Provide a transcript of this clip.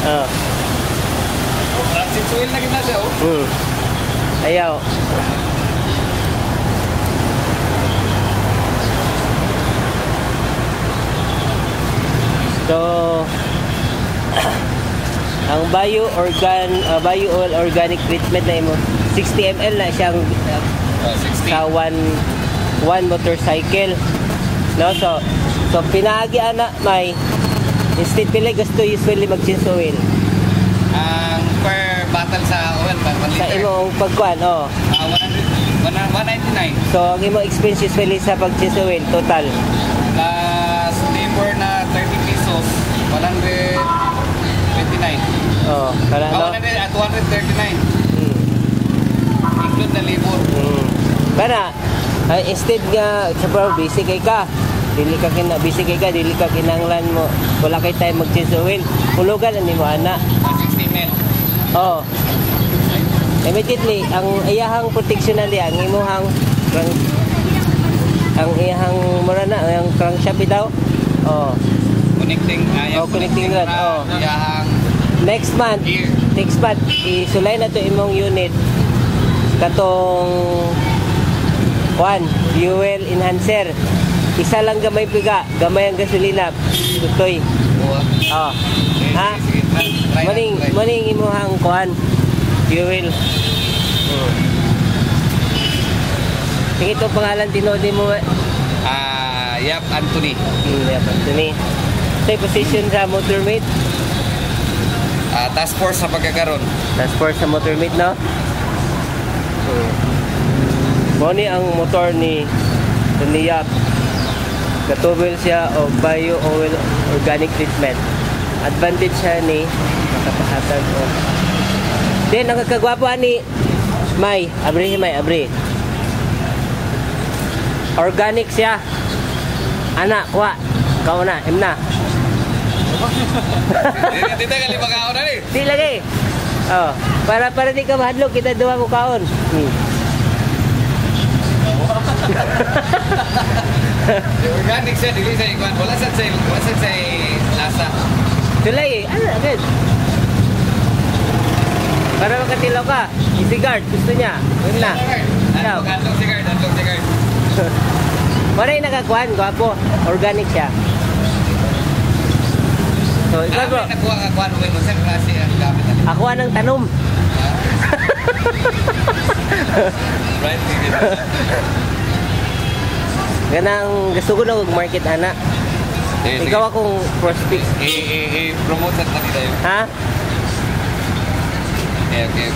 Oh. Transit oil na kita siya, oh. Ayaw. So, ang bio oil organic treatment na imo 60 ml na siyang 60. sa one motorcycle, no? So pinaagi ana may instead pila gusto usually mag-change oil Ang per bottle sa oil, 1 liter. sa imong pagkuan, 199. So ang imong expense usually sa pag-change oil total Plus labor na 30 pesos, 129. para no? 239. Include na labor. Kana instead nga sa busy kay ka dili ka kinanglan mo wala kay time mag-change oil, hulugan ani mo ana 60 ml. Immediately ang iyahang protection na ang imuhang ang iyahang murana ang crankshaft bitaw. Connecting rod. Iyahang Next month isulay na to imong unit katong fuel enhancer. Isa lang gamay piga, gamay ang gasolina, tutoy. Maning imuhang fuel. Sige to pangalan tinodi mo. Yap Anthony. Yap Anthony. Say position sa motormate. Task force sa pagkakaroon. Task force sa motormate, no? Moni ang motor ni Yap. Katubel siya o bio oil organic treatment. Advantage siya ni makapahatan o. Then ang kagwapo ni May, abri. Organic siya. Anak, kuha. Kau na, na. Dito ka lima kaon na ni. Di lagi. Para di ka mahadlok, kita dua ko kaon. Organic siya, dili sa ikuan. Wala sa lasa. Tulay agad. Para makatilaw ka. Easy guard, gusto niya. Yun na. Anlong si guard. Maray nakakuan, gwapo. Organic siya. So, ikaw bro. Nakuha ka kuan mo sa klase ang gamit. Ako ang tanom. Right. Ganang gusto ko na mag-market ana. Ikaw akong prospect. I-promote sa kanila yun. Ha? Okay.